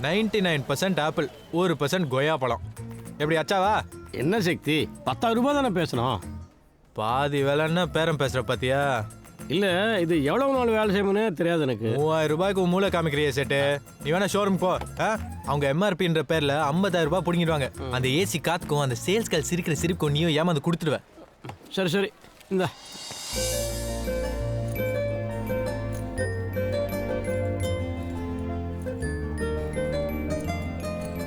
99% apple 1% கொய்யா பழம். எப்படி அச்சாவா? என்ன சக்தி, 10,000 ரூபாய் தானே பேசணும். பாதி வேலைன்னா பேரம் பேசுற பாத்தியா? இல்ல, இது எவ்வளவு நாள் வேலை செய்யணும்னே தெரியாது எனக்கு. 3000 ரூபாய்க்கு மூளை காமிக்கிறிய சேட்டு. நீ வேணா ஷோரூம் போ. அவங்க எம்ஆர்பின்ற பேர்ல 50,000 ரூபாய் புடிங்கிடுவாங்க. அந்த ஏசி காத்துக்கும் அந்த சேல்ஸ் கால் சிரிக்கிற சிரிப்புக்கும் நீயும் ஏமாந்து கொடுத்துடுவேன். சரி சரி, இந்த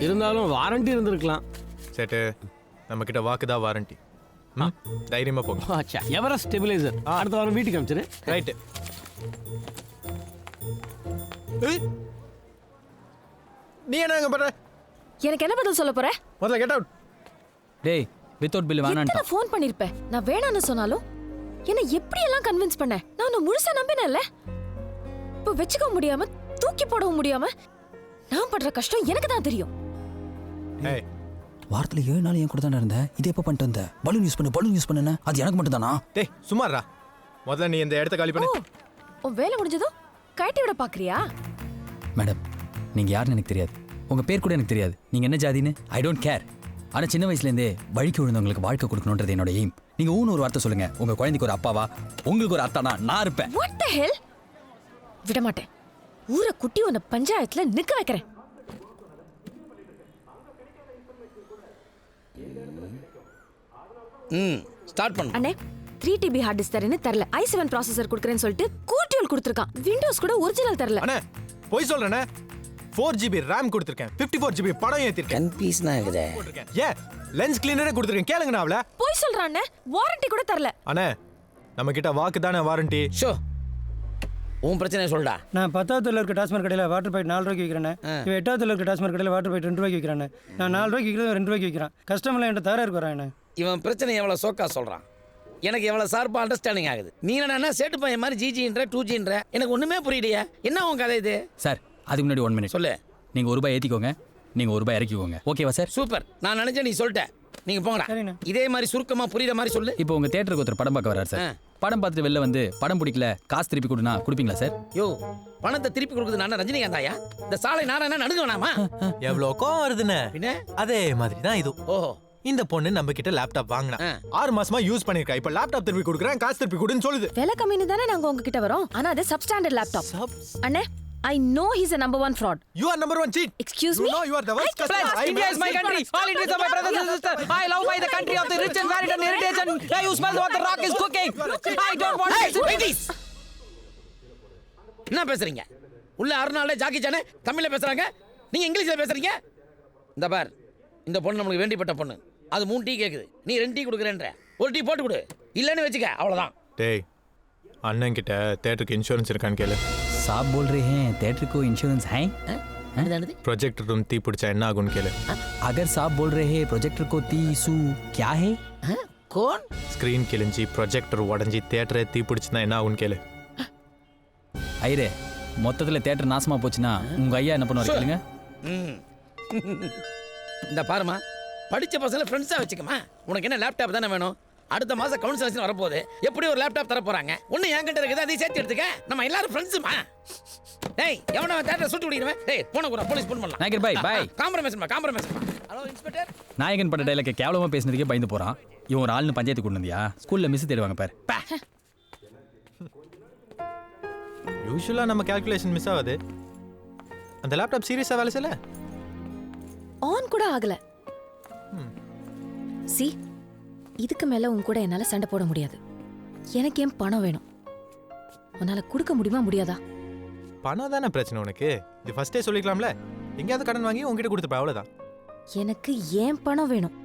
இருந்தாலும் வாரண்டி இருந்திருக்கலாம். சேட்டு, நம்ம கிட்ட வாக்குதான் வாரண்டி. தைரியமா போங்க. அச்சா, எவரெஸ்ட் ஸ்டெபிலைசர் அடுத்த வாரம் வீட்டுக்கு அனுப்பிச்சிரு. ரைட்டு. நீ என்ன பண்ற? எனக்கு என்ன பதில் சொல்ல போற? முதல்ல கெட் அவுட். டேய், வித்அவுட் பில் வேணான்டா. நான் ஃபோன் பண்ணிருப்பேன். நான் வேணான்னு சொன்னாலும் என்ன எப்படி எல்லாம் கன்வின்ஸ் பண்ண? நான் உன்னை முழுசா நம்பினேன்ல. இப்போ வெச்சுக்க முடியாம தூக்கி போடவும் முடியாம நான் பண்ற கஷ்டம் எனக்கு தான் தெரியும். ஏய், வாரத்துல 7 நாள் ஏன் கூட தானே இருந்த? இது எப்போ பண்ணிட்டு வந்த? பலூன் யூஸ் பண்ணுன அது எனக்கு மட்டும் தானா? டேய் சுமாரா. முதல்ல நீ இந்த இடத்த காலி பண்ணு. உன் வேலை முடிஞ்சதும் கழட்டி விட பாக்குறியா? மேடம், நீங்க யாருன்னு எனக்கு தெரியாது. உங்க பேர் கூட எனக்கு தெரியாது. நீங்க என்ன ஜாதின்னு ஐ டோன்ட் கேர். ஆனா சின்ன வயசுலேருந்தே வழிக்கு விழுந்தவங்களுக்கு வாழ்க்கை கொடுக்கணுன்றது என்னோட எய்ம். நீங்க ஊன்னு ஒரு வார்த்தை சொல்லுங்க, உங்க குழந்தைக்கு ஒரு அப்பாவா உங்களுக்கு ஒரு அத்தானா நான் இருப்பேன். What the hell? விட மாட்டேன். ஊரை குட்டி உன்னை பஞ்சாயத்துல நிக்க வைக்கிறேன். ஸ்டார்ட் பண்ணு. அண்ணே, 3TB ஹார்ட் டிஸ்க் தரேன்னு தரல. i7 ப்ராசஸர் கொடுக்குறேன்னு சொல்லிட்டு கூட்டியல் கொடுத்துருக்கான். விண்டோஸ் கூட ஒரிஜினல் தரல. அண்ணே, போய் சொல்றேனே. 4GB RAM கொடுத்திருக்கேன். 54GB படம் ஏத்திருக்கேன். கன்ஃபியூஷனா இருக்குதே. ஏன் லென்ஸ் கிளீனரே கொடுத்திருக்கேன். கேளுங்கண்ணா அவள. போய் சொல்றானே, வாரண்டி கூட தரல. அண்ணே, நம்ம கிட்ட வாக்கு தானே வாரண்டி. ஷோ, உன் பிரச்சனையை சொல்டா. நான் 10வது இருக்க டாஸ்மார்க் கடையில் வாட்டர் பாக்கெட் 4 ரூபாய்க்கு விற்கிறேன். இவன் 8வது இருக்க டாஸ்மார்க் கடையில் வாட்டர் பாக்கெட் 2 ரூபாய்க்கு விற்கிறானே. நான் 4 ரூபாய்க்கு விற்கிறது 2 ரூபாய்க்கு விற்கிறான். கஸ்டமர்லாம் என்கிட்ட தர இருக்கிறான். இவன் பிரச்சனை எவ்வளோ சோக்கா சொல்கிறான். எனக்கு எவ்வளோ ஷார்ப்பாக அண்டர்ஸ்டாண்டிங் ஆகுது. நீ என்ன சேட்டு பையன் மாதிரி ஜிஜின்ற 2Gன்ற எனக்கு ஒன்றுமே புரியலையா? என்ன உன் கதை இது? சார், அதுக்கு முன்னாடி 1 மினிட் சொல்லு. நீங்க ₹1 ஏத்திக்கோங்க, நீங்க ₹1 இறக்கிக்கோங்க. ஓகேவா சார்? சூப்பர். நான் நினைச்சேன் நீ சொல்லிட்ட. நீங்க போங்கடா. இதே மாதிரி சுருக்கமா புரியுற மாதிரி சொல்லு. இப்போ உங்க தியேட்டருக்கு ஒருத்தர் படம் பார்க்க வர்றாரு சார். படம் பார்த்துட்டு வெளில வந்து படம் பிடிக்கல, காசு திருப்பி கொடுனா கொடுப்பீங்களா சார்? யோ, பணத்தை திருப்பி கொடுக்குறது நான் ரஜினிகாந்தாயா? இந்த சாலை நாராயணா நடுங்க வேணாமா? எவ்வளோ கோவம் வருதுன்னு. பின்ன அதே மாதிரி தான் இது. ஓஹோ, இந்த பொண்ணு நம்ம கிட்ட லேப்டாப் வாங்கினா 6 மாசமா யூஸ் பண்ணிருக்கா. இப்ப லேப்டாப் திருப்பி கொடுக்குறேன், காசு திருப்பி கொடுன்னு சொல்லுது. விலை கம்மின்னு தானே நாங்க உங்ககிட்ட வரோம். ஆனா அது சப்ஸ்டாண்டர்ட் லேப்டாப். அண்ணே, I know he's a number 1 fraud. You are number 1 cheat. Excuse you me? know you are the worst customer. India is my country. All Indians are my brothers and sisters. I love by the country of the rich and varied and heritage and you smell what the rock is cooking. I don't want ladies. என்ன பேசுறீங்க? உள்ள அருணால Jackie Sanae தமிழ்ல பேசுறாங்க, நீங்க இங்கிலீஷ்ல பேசுறீங்க. இந்த பார், இந்த பொண்ணு நமக்கு வேண்டிப்பட்ட பொண்ணு. அது 3 டீ கேக்குது, நீ 2 டீ கொடுக்குறேன்ற. 1 டீ போட்டு கொடு, இல்லன்னு வெச்சுக்க, அவ்வளவுதான். டேய், அண்ணன் கிட்ட தியேட்டருக்கு இன்சூரன்ஸ் இருக்கான்னு கேளு. साहब बोल रहे हैं थिएटर को इंश्योरेंस है? ப்ரொஜெக்டர் ரூம் தீ பிடிச்சா என்ன ஆகும்னு கேளு. अगर साहब बोल रहे हैं प्रोजेक्टर को तीसू क्या है? कौन? ஸ்கிரீன் கிழிஞ்சி ப்ரொஜெக்டர் உடஞ்சி தியேட்டரே தீ பிடிச்சுனா என்ன ஆகும்னு கேளு. ஐயரே, மொத்தத்தில் தியேட்டர் நாசமா போச்சுன்னா உங்க ஐயா என்ன பண்ணுவாரு கேளுங்க. இந்த பாருமா, படிச்ச பசங்க ஃப்ரெண்ட்ஸா வச்சுக்கமா. உனக்கு என்ன லேப்டாப் தானே வேணும்? அடுத்த மாசம் கவுன்சிலேஷன் வரப்போகுது. எப்படி ஒரு லேப்டாப் தர போறாங்க? ஒண்ணு என்கிட்ட இருக்குது, அதை சேர்த்து எடுத்துக்க. நம்ம எல்லாரும் ஃப்ரெண்ட்ஸுமா. டேய், எவனோ தியேட்டர் சுட்டு குடிக்கிறவன். டேய், போன கூட போலீஸ் ஃபோன் பண்ணலாம். நாயகர் பாய் பாய். காம்ப்ரமைஸ் பண்ணு. Hello inspector. நாயகன் பட்ட டைலாக் கேவலமா பேசினதுக்கே பயந்து போறான். இவன் ஒரு ஆள்னு பஞ்சாயத்து கொண்டு வந்தியா? ஸ்கூல்ல மிஸ் தேடுவாங்க பாரு. யூசுவலா நம்ம கால்குலேஷன் மிஸ் ஆகுது. அந்த லேப்டாப் சீரியஸா வேலை செய்யல. ஆன் கூட ஆகல. சி, இதுக்கு மேல உன் கூட என்னால சண்டை போட முடியாது. எனக்கு ஏன் பணம் வேணும்? உன்னால கொடுக்க முடியுமா முடியாதா? பணம் தானே பிரச்சனை உனக்கு. இது ஃபர்ஸ்டே சொல்லிக்கலாம்ல. எங்கேயாவது கடன் வாங்கி உங்ககிட்ட கொடுத்துப்ப, அவ்வளவுதான். எனக்கு ஏன் பணம் வேணும்?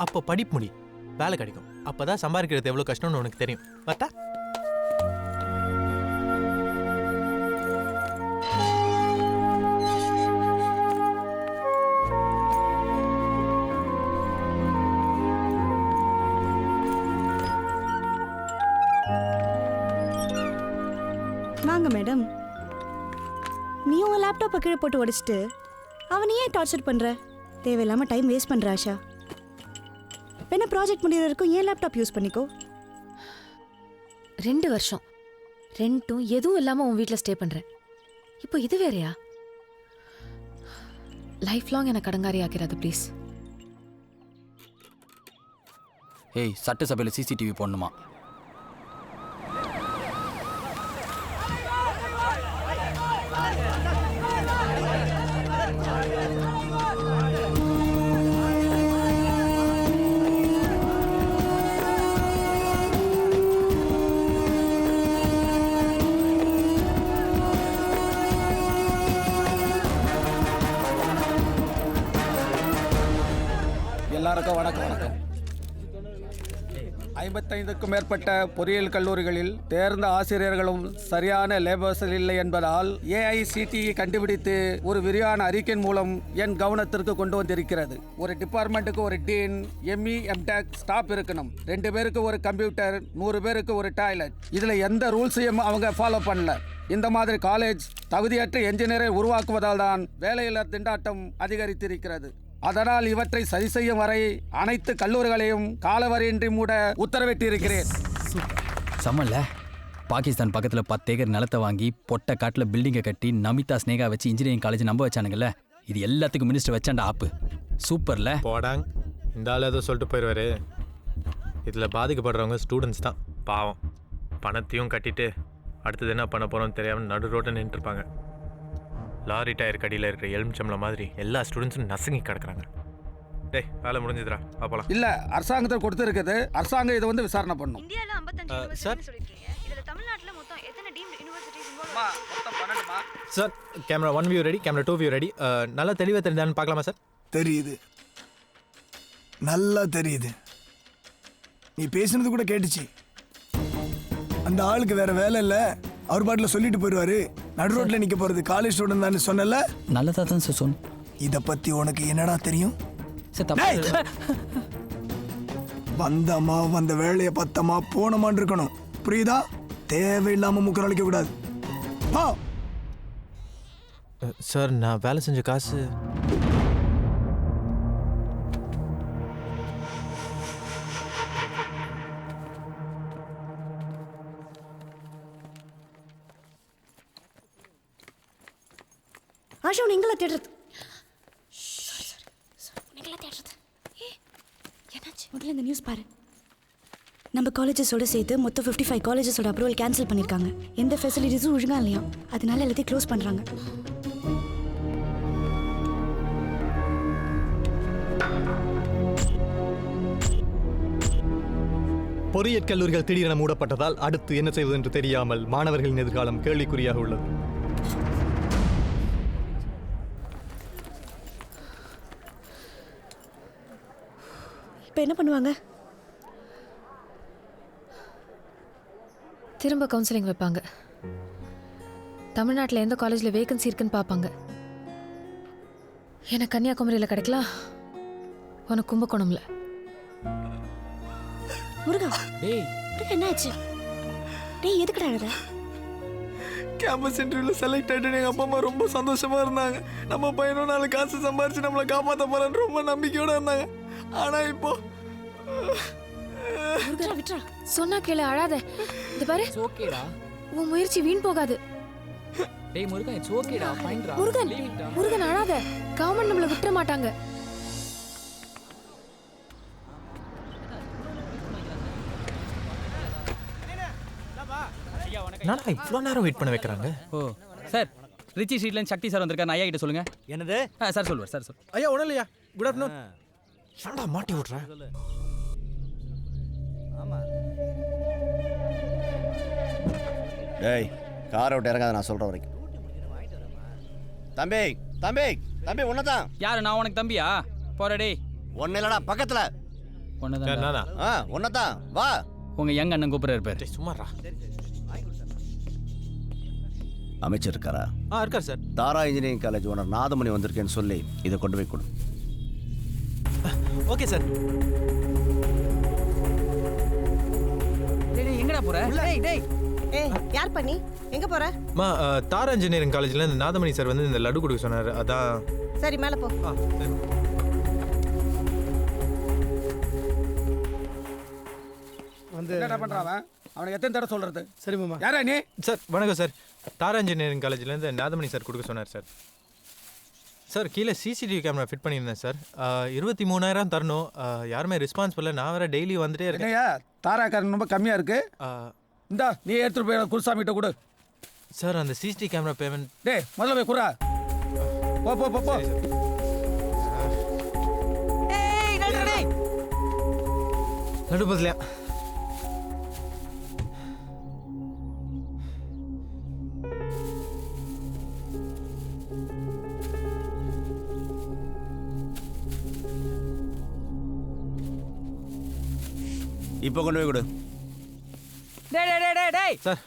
அப்போ படிப்பு முடி, வேலை கிடைக்கும். அப்பதான் சம்பாதிக்கிறது எவ்வளவு கஷ்டம்னு உனக்கு தெரியும். பார்த்தா வாங்க மேடம். நீ உன் லேப்டாப்பை கீழே போட்டு உடைச்சிட்டு அவன் ஏன் டார்ச்சர் பண்ணுற? தேவையில்லாமல் டைம் வேஸ்ட் பண்ணுற ஆஷா. என்ன ப்ராஜெக்ட் முடிகிற வரைக்கும் ஏன் லேப்டாப் யூஸ் பண்ணிக்கோ. 2 வருஷம் ரெண்டும் எதுவும் இல்லாமல் உன் வீட்டில் ஸ்டே பண்ணுறேன். இப்போ இது வேறையா? லைஃப் லாங் எனக்கு கடங்காரி ஆக்கிறாது ப்ளீஸ். ஏய் சட்டசபையில் சிசிடிவி போடணுமா? எல்லாருக்கும் வணக்கம். 55க்கும் மேற்பட்ட பொறியியல் கல்லூரிகளில் தேர்ந்த ஆசிரியர்களும் சரியான லேபர்ஸில் இல்லை என்பதால் ஏஐசிடிஇ கண்டுபிடித்து ஒரு விரிவான அறிக்கையின் மூலம் என் கவனத்திற்கு கொண்டு வந்திருக்கிறது. ஒரு டிபார்ட்மெண்ட்டுக்கு ஒரு டீன், எம்இ, எம்டெக் ஸ்டாஃப் இருக்கணும். 2 பேருக்கு ஒரு கம்ப்யூட்டர், 100 பேருக்கு ஒரு டாய்லெட். இதுல எந்த ரூல்ஸையும் அவங்க ஃபாலோ பண்ணல. இந்த மாதிரி காலேஜ் தகுதியற்ற என்ஜினியரை உருவாக்குவதால் தான் வேலையில்லா திண்டாட்டம் அதிகரித்திருக்கிறது. அதனால் இவற்றை சரி செய்யும் வரை அனைத்து கல்லூரிகளையும் காலவரையின்றி மூட உத்தரவிட்டிருக்கிறேன். சம்மல்ல பாகிஸ்தான் பக்கத்தில் 10 ஏக்கர் நிலத்தை வாங்கி பொட்டை காட்டில் பில்டிங்கை கட்டி நமிதா ஸ்னேகா வச்சு இன்ஜினியரிங் காலேஜ் நம்ப வச்சானுங்கல்ல, இது எல்லாத்துக்கும் மினிஸ்டர் வச்சாண்டா ஆப்பு. சூப்பர்ல. போடாங், இந்த ஆள் ஏதோ சொல்லிட்டு போயிடுவாரு. இதில் பாதிக்கப்படுறவங்க ஸ்டூடெண்ட்ஸ் தான். பாவம், பணத்தையும் கட்டிட்டு அடுத்தது என்ன பண்ண போகிறோம்னு தெரியாமல் நடு ரோட்டை நின்றுருப்பாங்க. லாரி டயர் கடியில் இருக்கிற எலுமிச்சம்பளம் மாதிரி எல்லா ஸ்டூடெண்ட்ஸும் நசுங்கி கிடக்குறாங்க. டேய், வேலை முடிஞ்சுதுடா, அப்போலாம். இல்ல, அரசாங்கத்தை கொடுத்துருக்குது. அரசாங்கம் இதை வந்து விசாரணை பண்ணும். இந்தியால 55 யூனிவர்சிட்டி சொல்லிருக்கீங்க. இதுல தமிழ்நாட்டுல மொத்தம் எத்தனை deemed universities involve? Sir, camera 1 view ready, camera 2 view ready. நல்லா தெளிவாக தெரிஞ்சான்னு பார்க்கலாமா சார்? தெரியுது, நல்லா தெரியுது. நீ பேசுனது கூட கேட்டுச்சு. அந்த ஆளுக்கு வேற வேலை இல்லை, அவர் பாட்டில் சொல்லிட்டு போயிடுவாரு. நடு ரோட்டில் நிற்க போகிறது காலேஜ் ஸ்டூடெண்ட் தான் சொன்னல. நல்லதா தான் சார் சொன்ன. இதை பற்றி உனக்கு என்னடா தெரியும்? வந்தமா வந்த வேலையை பத்தமா போனமான்னு இருக்கணும், புரியுதா? தேவையில்லாம முக்கரளிக்க கூடாது. சார், நான் வேலை செஞ்ச காசு ஆஷா நீங்களா தேடுறது? முதல்ல இந்த நியூஸ் பாரு. நம்ம காலேஜஸோட சேர்த்து மொத்தம் 55 காலேஜஸோட அப்ரூவல் கேன்சல் பண்ணியிருக்காங்க. எந்த ஃபெசிலிட்டிஸும் ஒழுங்கா இல்லையா, அதனால எல்லாத்தையும் க்ளோஸ் பண்ணுறாங்க. பொறியியற் கல்லூரிகள் திடீரென மூடப்பட்டதால் அடுத்து என்ன செய்வது என்று தெரியாமல் மாணவர்களின் எதிர்காலம் கேள்விக்குறியாக உள்ளது. இப்போ என்ன பண்ணுவாங்க? திரும்ப கவுன்சிலிங் வைப்பாங்க. தமிழ்நாட்டில் எந்த காலேஜில் வேகன்சி இருக்குன்னு பார்ப்பாங்க. எனக்கு கன்னியாகுமரியில் கிடைக்கலாம், உனக்கு கும்பகோணம்ல. முருகா, டேய் என்ன ஆச்சு? டேய் எதுக்குடா அழுத? கேம்பஸ் இன்டர்வியூவில் செலக்ட் ஆகிட்டு எங்கள் அப்பா அம்மா ரொம்ப சந்தோஷமாக இருந்தாங்க. நம்ம பையனும் 4 காசு சம்பாரிச்சு நம்மளை காப்பாற்ற போகிறான்னு ரொம்ப நம்பிக்கையோடு இருந்தாங்க. ஆனால் இப்போ விட்டுறா, சொன்னா கேளு, அழாத. இது பாரு, ஓகேடா, உன் முயற்சி வீண் போகாது. டேய் முருகன், இட்ஸ் ஓகேடா, ஃபைன்டா. முருகன் அழாத, கவர்மெண்ட் நம்மள விட்டுற மாட்டாங்க. என்னடா இவ்வளோ நேரம் வெயிட் பண்ண வைக்கிறாங்க? ஓ சார், ரிச்சி ஸ்ட்ரீட்லேருந்து சக்தி சார் வந்திருக்காரு. ஐயா கிட்ட சொல்லுங்க. என்னது? சார் சொல்லுவார், சார் சொல். ஐயா, ஒன்றும் இல்லையா. Good afternoon. ஏன்டா மாட்டி விட்றேன்? டேய், காரை விட்டு இறங்காத, நான் சொல்கிற வரைக்கும். தம்பி தம்பி தம்பி, ஒன்னதான். யாரு, நான் உனக்கு தம்பியா? போற டேய். ஒன்னும் இல்லடா, பக்கத்தில். ஒன்னதான். என்னடா? ஒன்னதான், வா. உங்க யங் அண்ணன் கூப்பிட இருப்பார். சும்மாடா. அமைச்சர் இருக்காரா? இருக்கார் சார். தாரா இன்ஜினியரிங் காலேஜ் ஓனர் நாதமணி வந்திருக்கேன்னு சொல்லி இதை கொண்டு போய் கொடு. Okay sir. எங்கடா போற? யார் பண்ணி எங்க போற? தாரா இன்ஜினியரிங் காலேஜ்ல இந்த நாதமணி சார் வந்து இந்த லட்டு கொடுக்க சொன்னாரு, அதான். சரி, மேல போ. வந்து என்னடா பண்றான்? அவனுக்கு எத்தனை தடவை சொல்றது? சரி மாமா. யாரா நீ? சார் வணக்கம் சார். தாரா இன்ஜினியரிங் காலேஜ்லேருந்து நாதமணி சார் கொடுக்க சொன்னார் சார். சார் கீழே சிசிடிவி கேமரா ஃபிட் பண்ணியிருந்தேன் சார் 23,000 தரணும். யாருமே ரெஸ்பான்ஸ் பண்ணல. நான் வேற டெய்லி வந்துட்டே இருக்கேன். என்னையா தாராக்காரன் ரொம்ப கம்மியாக இருக்கு. இந்தா நீ எடுத்துட்டு போய் குருசாமிகிட்ட கொடு. சார் அந்த சிசிடிவி கேமரா பேமெண்ட். டேய் முதல்ல போய் குறா. போ போ போ போ. லட்டு பத்தலையா? இப்போ கொண்டு போய் கொடு. சார்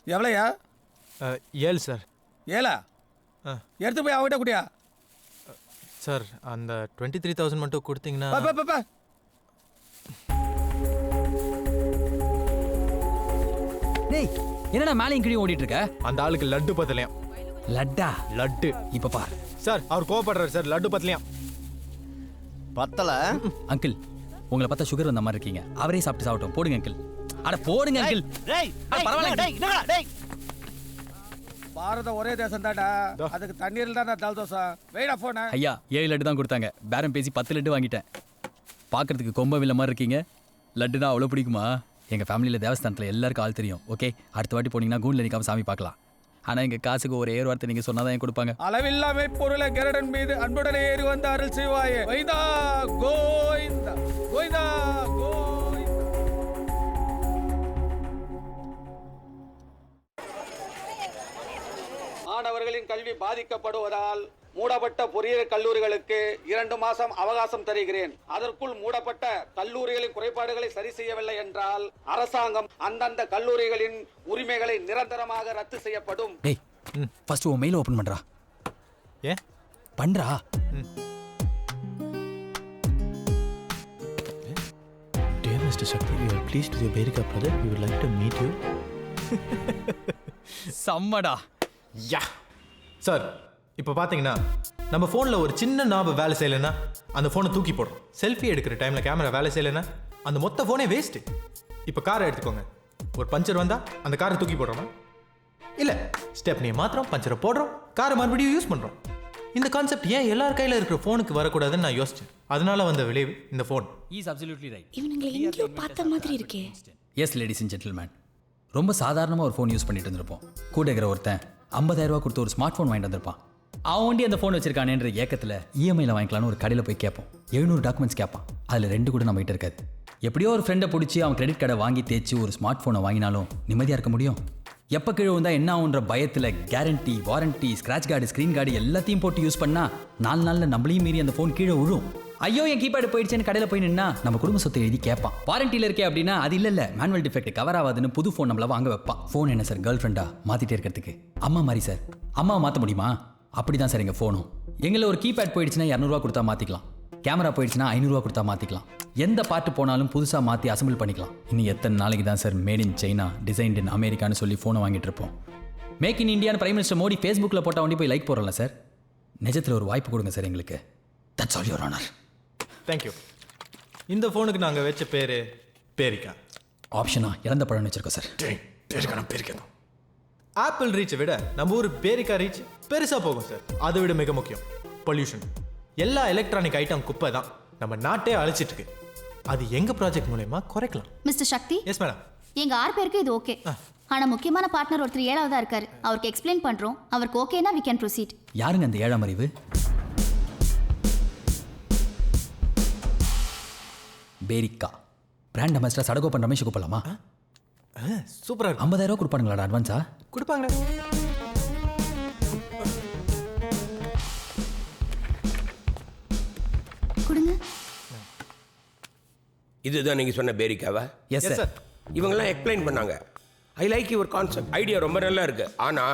எவ்வளோயா? 7 சார். 7? எடுத்து போய் அவகிட்ட குடியா. சார் அந்த 23,000 மட்டும் கொடுத்தீங்கன்னா. டேய் என்னடா மேலையும் கீழே ஓடிட்டு இருக்க? அந்த ஆளுக்கு லட்டு பத்தலையா? லட்டா? லட்டு. இப்ப பாரு சார் அவர் கோவப்படுறாரு சார். லட்டு பத்தலையா? பத்தல அங்கிள் உங்களை பார்த்தா சுகர் வந்த மாதிரி இருக்கீங்க. அவரே சாப்பிட்டு சாப்பிட்டோம். போடுங்க அங்கிள். அட போடுங்க அங்கிள். பரவாயில்ல. பாரத ஒரே தேசம் தாடா. அதுக்கு தண்ணீரில் தானே தால் தோசை. வெயிடா போன. ஐயா 7 லட்டு தான் கொடுத்தாங்க. பேரம் பேசி 10 லட்டு வாங்கிட்டேன். பார்க்கறதுக்கு கொம்ப வில்ல மாதிரி இருக்கீங்க. லட்டுனா அவ்வளோ பிடிக்குமா? எங்கள் ஃபேமிலியில் தேவஸ்தானத்தில் எல்லாருக்கும் ஆள் தெரியும். ஓகே அடுத்த வாட்டி போனீங்கன்னா கூண்டில் நிற்காம சாமி பார்க்கலாம். ஆனால் எங்கள் காசுக்கு ஒரே ஒரு வார்த்தை நீங்கள் சொன்னால் தான் கொடுப்பாங்க. அளவில்லாமை பொருளை கருடன் மீது அன்புடனே ஏறி வந்த அருள் செய்வாயே. கோவிந்தா கோவிந்தா கோவிந்தா கோவிந்தா. மாணவர்களின் கல்வி பாதிக்கப்படுவதால் மூடப்பட்ட பொறியியல் கல்லூரிகளுக்கு 2 மாதம் அவகாசம் தருகிறேன். அதற்குள் மூடப்பட்ட கல்லூரிகளின் குறைபாடுகளை சரி செய்யவில்லை என்றால் அரசாங்கம் அந்தந்த கல்லூரிகளின் உரிமைகளை நிரந்தரமாக ரத்து செய்யப்படும். டேய் ஃபர்ஸ்ட் உன் மெயில் ஓபன் பண்றா. ஏன் பண்றா? Dear Mr. Shakti, we are pleased with your Berika brother. We would like to meet you. சம்மடா. யா சார் இப்போ பார்த்தீங்கன்னா நம்ம ஃபோனில் ஒரு சின்ன நாப வேலை செய்யலைன்னா அந்த ஃபோனை தூக்கி போடுறோம். செல்ஃபி எடுக்கிற டைமில் கேமரா வேலை செய்யலைன்னா அந்த மொத்த ஃபோனே வேஸ்ட்டு. இப்போ காரை எடுத்துக்கோங்க. ஒரு பஞ்சர் வந்தால் அந்த காரை தூக்கி போடுறோமா? இல்லை, ஸ்டெப்னியை மாத்திரம் பஞ்சரை போடுறோம், காரை மறுபடியும் யூஸ் பண்ணுறோம். இந்த கான்செப்ட் ஏன் எல்லார் கையில் இருக்கிற ஃபோனுக்கு வரக்கூடாதுன்னு நான் யோசிச்சேன். அதனால வந்த விளைவு இந்த ஃபோன். Is absolutely right. இவனுங்களை எங்கேயோ பார்த்த மாதிரி இருக்கே. எஸ் லேடிஸ் அண்ட் ஜென்டில்மேன், ரொம்ப சாதாரணமாக ஒரு ஃபோன் யூஸ் பண்ணிட்டு இருந்திருப்போம். கூட இருக்கிற ஒருத்தன் 50,000 ரூபா கொடுத்து ஒரு ஸ்மார்ட் ஃபோன் வாங்கிட்டு வந்திருப்பான். அவன் வண்டி அந்த ஃபோன் வச்சிருக்கானேன்ற ஏக்கத்தில் இஎம்ஐயில் வாங்கிக்கலான்னு ஒரு கடையில் போய் கேட்போம். 700 டாக்குமெண்ட்ஸ் கேட்பான். அதில் 2 கூட நம்ம கிட்ட இருக்காது. எப்படியோ ஒரு ஃப்ரெண்டை பிடிச்சி அவன் கிரெடிட் கார்டை வாங்கி தேய்ச்சி ஒரு ஸ்மார்ட் ஃபோனை வாங்கினாலும் நிம்மதியாக இருக்க முடியும்? எப்போ கீழே வந்தால் என்ன ஆகுன்ற பயத்தில் guarantee, warranty, scratch card, screen card எல்லாத்தையும் போட்டு யூஸ் பண்ணால் 4 நாளில் நம்மளையும் மீறி அந்த ஃபோன் கீழே விழும். ஐயோ என் கீபேடு போயிடுச்சுன்னு கடையில் போய் நின்னா நம்ம குடும்ப சொத்தை எழுதி கேட்பான். வாரண்டியில் இருக்கே அப்படின்னா அது இல்லை மேனுவல் டிஃபெக்ட் கவர் ஆகாதுன்னு புது ஃபோன் நம்மள வாங்க வைப்பான். ஃபோன் என்ன சார் கேர்ள் ஃப்ரெண்டா மாற்றிட்டே இருக்கிறதுக்கு? அம்மா மாதிரி சார். அம்மாவை மாற்ற முடியுமா? அப்படி தான் சார் எங்கள் ஃபோனும். எங்களில் ஒரு கீபேட் போயிடுச்சுன்னா 200 ரூபா கொடுத்தா மாற்றிக்கலாம். கேமரா போயிடுச்சுன்னா 500 ரூபா கொடுத்தா மாற்றிக்கலாம். எந்த பாட்டு போனாலும் புதுசாக மாற்றி அசம்பிள் பண்ணிக்கலாம். இன்னும் எத்தனை நாளைக்கு தான் sir made in China, designed in அமெரிக்கான்னு சொல்லி ஃபோனை வாங்கிட்டு இருப்போம். மேக் இன் இந்தியான்னு பிரைம் மினிஸ்டர் மோடி ஃபேஸ்புக்கில் போட்டால் வண்டி போய் லைக் போடுறோம்ல சார். நிஜத்தில் ஒரு வாய்ப்பு கொடுங்க சார் எங்களுக்கு. That's all your honour. Thank you. இந்த ஃபோனுக்கு நாங்கள் வச்ச பேர் பேரிக்கா. ஆப்ஷனா இறந்த பழம்னு வச்சிருக்கோம் சார். பேரிக்கா தான். ஆப்பிள் ரீச்சை விட நம்ம ஊர் பேரிக்கா ரீச் பெருசாக போகும் சார். அதை விட மிக முக்கியம் பொல்யூஷன். எல்லா எலக்ட்ரானிக் ஐட்டம் குப்பை தான் நம்ம நாட்டே அழைச்சிட்டு இருக்கு. அது எங்க ப்ராஜெக்ட் மூலமா குறைக்கலாம். மிஸ்டர் சக்தி. Yes madam. எங்க 6 பேருக்கு இது ஓகே. ஆனா முக்கியமான பார்ட்னர் ஒருத்தர் 7ஆவதா இருக்காரு. அவருக்கு எக்ஸ்பிளைன் பண்றோம். அவருக்கு ஓகேனா we can proceed. யாருங்க அந்த 7ஆம் அறிவு? பேரிக்கா பிராண்ட் அம்பாசிடர் சடகோபன் ரமேஷ் கூப்பிடலாமா? சூப்பரா. 50,000 ரூபா கொடுப்பானுங்களா அட்வான்ஸா? கொடுப்பாங்க. கொடுங்க. இதுதான் நீங்க சொன்ன பேரிக்காவா? Yes sir. இவங்கெல்லாம் எக்ஸ்பிளைன் பண்ணாங்க. I like your concept. Idea ரொம்ப நல்லா இருக்கு. ஆனா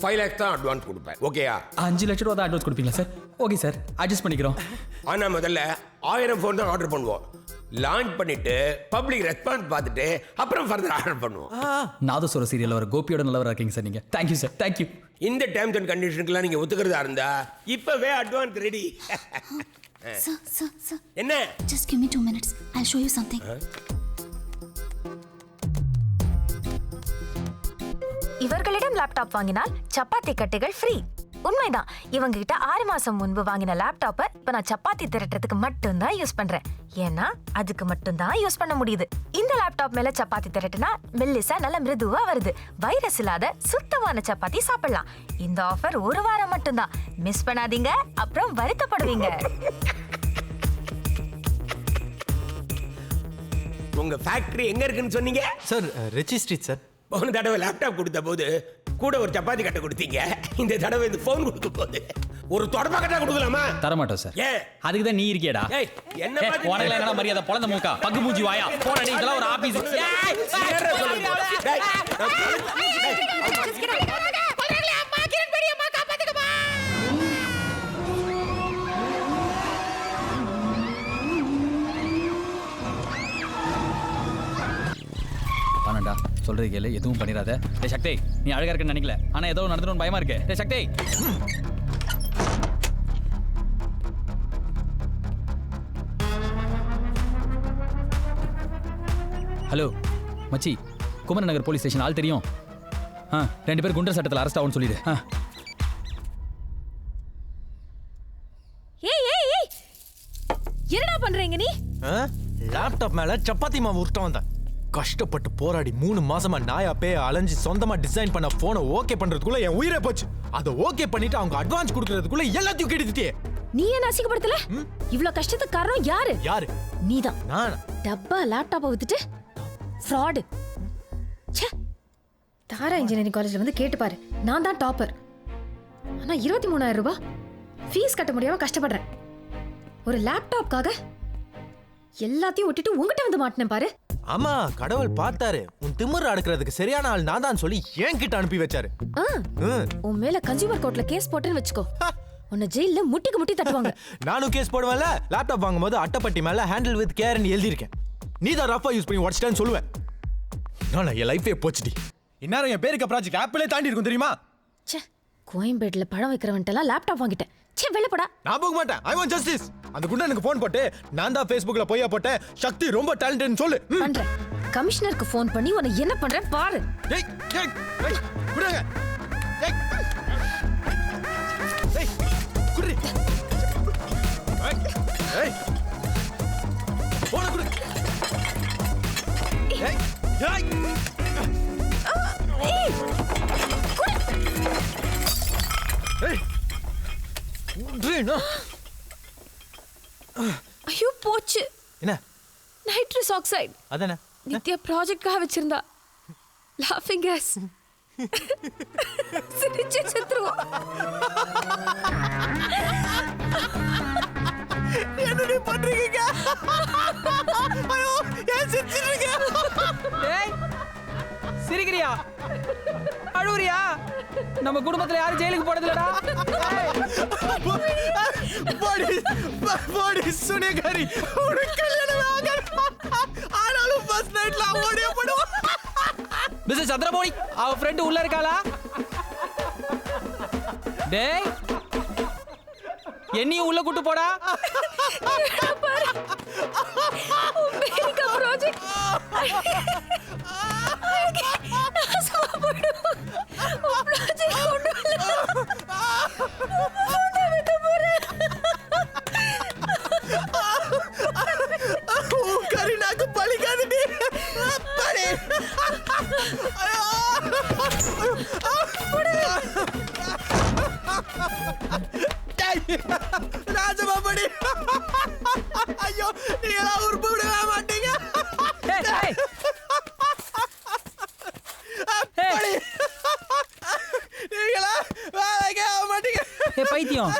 5 lakhs தான் அட்வான்ஸ் கொடுப்பேன். ஓகேயா? 5 லட்சம் ரூபா தான் அட்வான்ஸ் கொடுப்பீங்களா சார்? ஓகே சார், அட்ஜஸ்ட் பண்ணிக்கிறோம். ஆனா முதல்ல 1000 ஃபோன் தான் ஆர்டர் பண்ணுவோம். லான்ச் பண்ணிட்டு பப்ளிக் ரெஸ்பான்ஸ் பார்த்துட்டு அப்புறம் ஃபர்தர் ஆர்டர் பண்ணுவோம். நாதஸ்வர சீரியல் வர கோபியோட நல்லவரா இருக்கீங்க சார் நீங்க. Thank you sir, thank you. இந்த டேர்ம்ஸ் அண்ட் கண்டிஷனுக்குலாம் நீங்க ஒத்துக்கிறதா இருந்தா இப்பவே அட்வான்ஸ் ரெடி. Sir. என்ன? Just give me 2 minutes. I'll show you something. இவர்களிடம் லேப்டாப் வாங்கினால் சப்பாத்தி கட்டைகள் ஃப்ரீ. உண்மைதான். இவங்க கிட்ட 6 மாசம் முன்பு வாங்கின லேப்டாப்பை இப்ப நான் சப்பாத்தி திரட்டுறதுக்கு மட்டும்தான் யூஸ் பண்றேன். ஏன்னா அதுக்கு மட்டும்தான் யூஸ் பண்ண முடியுது. இந்த லேப்டாப் மேல சப்பாத்தி திரட்டுனா மெல்லிசா நல்ல மிருதுவா வருது. வைரஸ் இல்லாத சுத்தமான சப்பாத்தி சாப்பிடலாம். இந்த ஆஃபர் 1 வாரம் மட்டும்தான். மிஸ் பண்ணாதீங்க, அப்புறம் வருத்தப்படுவீங்க. உங்க ஃபேக்டரி எங்க இருக்குன்னு சொன்னீங்க? Sir Ritchie street sir. போன தடவை லேப்டாப் கொடுத்த போது கூட ஒரு சப்பாத்தி கட்டை கொடுத்தீங்க. இந்த தடவை இந்த ஃபோன் கொடுக்க போது ஒரு தொடப்பா கட்டை கொடுக்கலாமா? தரமாட்டோம் சார். ஏன்? அதுக்கு தான் நீ இருக்கியடா. ஏய், என்ன பாத்து உனக்கு என்னடா மரியாதை? பொளந்த மூக்கா பக்கு மூஞ்சி வாயா. போன் அடிக்கலாம் ஒரு ஆபீஸ். பணண்டா சொல்றது கேளு, எதுவும் பண்ணிடாத. டேய் சக்தி, நீ அழகா இருக்குன்னு நினைக்கல, ஆனா ஏதோ நடந்துடும் பயமா இருக்கு. டேய் சக்தி. ஹலோ மச்சி, குமரன் நகர் போலீஸ் ஸ்டேஷன் ஆள் தெரியும். 2 பேர் குண்டர் சட்டத்தில் அரெஸ்ட் ஆகும்னு சொல்லிடு. ஏய் என்னடா பண்றீங்க நீ? லேப்டாப் மேல சப்பாத்தி மாவு உருட்ட வந்தேன். கஷ்டப்பட்டு போராடி 3 மாசமா நாயா பேய அலைஞ்சு சொந்தமா டிசைன் பண்ண போனை ஓகே பண்றதுக்குள்ள என் உயிரே போச்சு. அதை ஓகே பண்ணிட்டு அவங்க அட்வான்ஸ் கொடுக்கறதுக்குள்ள எல்லாத்தையும் கெடுத்துட்டே. நீ என்ன அசிங்கப்படுத்தல? இவ்ளோ கஷ்டத்துக்கு காரணம் யாரு? யாரு? நீதான். நான் டப்பா லேப்டாப்பை வித்துட்டு ஃப்ராட். ச்சே, தாரா இன்ஜினியரிங் காலேஜ்ல வந்து கேட்டு பாரு. நான் தான் டாப்பர். ஆனா 23,000 ரூபாய் ஃபீஸ் கட்ட முடியாம கஷ்டப்படுறேன். ஒரு லேப்டாப்காக எல்லாத்தையும் விட்டுட்டு உங்ககிட்ட வந்து மாட்டினேன் பாரு. ஆமா, கடவுள் பார்த்தாரு. உன் திமிரு அடக்குறதுக்கு சரியான ஆள் நான் தான் சொல்லி என்கிட்ட அனுப்பி வச்சாரு. உன் மேல கன்சியூமர் கோர்ட்ல கேஸ் போட்டேன்னு வச்சுக்கோ, உன்னை ஜெயில முட்டிக்கு முட்டி தட்டுவாங்க. நானும் கேஸ் போடுவேன்ல. லேப்டாப் வாங்கும்போது அட்டைப்பட்டி மேல ஹேண்டில் வித் கேர்னு எழுதியிருக்கேன். நீ தான் ரஃபா யூஸ் பண்ணி உடச்சிட்டேன்னு சொல்லுவேன். நான் என் லைஃபே போச்சுடி. இந்நேரம் என் பேருக்கு ப்ராஜெக்ட் ஆப்பிளே தாண்டி இருக்கும் தெரியுமா? ச்சே, கோயம்பேட்ல பழம் வைக்கிறவன்ட்டெல்லாம் லேப்டாப் வாங்கிட்டேன். ச்சே, வெளிப்படா. நான் போக மாட்டேன். I want justice. அந்த குண்டா எனக்கு ஃபோன் போட்டு நான் தான் Facebookல போய் போட்டேன், சக்தி ரொம்ப டேலண்டட்னு சொல்லு. பண்றேன். கமிஷனருக்கு ஃபோன் பண்ணி உன்னை என்ன பண்றேன் பாரு. ஏய் ஏய் ஏய் குடுங்க. ஏய் ஏய் குடி. ஏய் போன குடு. ஏய் ஏய் ஏய் ட்ரீனா. ஐயோ போச்சு. என்ன? Nitrous oxide. அதானே நித்யா ப்ராஜெக்ட்காக வச்சிருந்தா. லாஃபிங் கேஸ். சிரிச்சு செத்துருவோம். என்னடி பண்றீங்க? ஐயோ ஏன் சிரிச்சிருக்கீங்க? ஏய் சிரிக்கிறியா? அழுவுறியா? நம்ம குடும்பத்துல யாரும் ஜெயிலுக்கு போனதில்லடா. பாடி சுனேகாரி உனக்கு கல்யாணம் ஆகாது. ஆனாலும் ஃபர்ஸ்ட் நைட்ல ஓடியே போடுவோம். மிஸ்டர் சந்திரமௌலி, அவ ஃப்ரெண்ட் உள்ள இருக்காளா? டேய் என்னையும் உள்ள கூட்டு போடா. America project. கரீனாக்கு பழிக்காதடி. பழி. ராஜபாபடி. ஐயோ நீ எல்லாம் உருப்ப விடவே மாட்டீங்க. நீங்களா வேலைக்கே ஆக மாட்டீங்க. பைத்தியம்